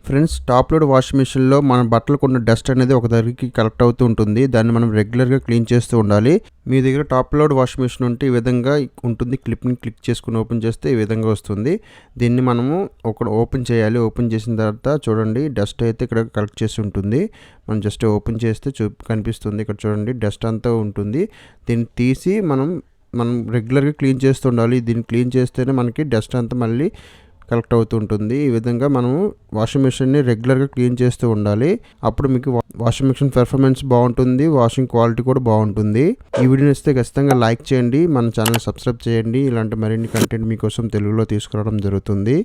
Friends, top load washing మిషన్లో మన బట్టలకున్న dust అనేది ఒక దగ్గరికి కలెక్ట్ అవుతూ ఉంటుంది. దాన్ని మనం రెగ్యులర్గా క్లీన్ చేస్తూ ఉండాలి. మీ దగ్గర టాప్ లోడ్ వాషింగ్ మిషన్ ఉంటే ఈ విధంగా ఉంటుంది. క్లిప్ని క్లిక్ చేసుకుని ఓపెన్ చేస్తే ఈ విధంగా వస్తుంది. దీన్ని మనము ఓపెన్ చేయాలి. ఓపెన్ చేసిన తర్వాత చూడండి, డస్ట్ అయితే ఇక్కడ కలెక్ట్ చేసి ఉంటుంది. మనం జస్ట్ ఓపెన్ చేస్తే కనిపిస్తుంది. ఇక్కడ చూడండి, డస్ట్ అంతా ఉంటుంది. దీన్ని తీసి మనం రెగ్యులర్గా క్లీన్ చేస్తూ ఉండాలి. దీన్ని క్లీన్ చేస్తేనే మనకి డస్ట్ అంతా మళ్ళీ కలెక్ట్ అవుతూ ఉంటుంది. ఈ విధంగా మనము వాషింగ్ మిషన్ని రెగ్యులర్గా క్లీన్ చేస్తూ ఉండాలి. అప్పుడు మీకు వాషింగ్ మిషన్ పెర్ఫార్మెన్స్ బాగుంటుంది, వాషింగ్ క్వాలిటీ కూడా బాగుంటుంది. ఈ వీడియో నచ్చితే ఖచ్చితంగా లైక్ చేయండి, మన ఛానల్ సబ్స్క్రైబ్ చేయండి. ఇలాంటి మరిన్ని కంటెంట్ మీకోసం తెలుగులో తీసుకురావడం జరుగుతుంది.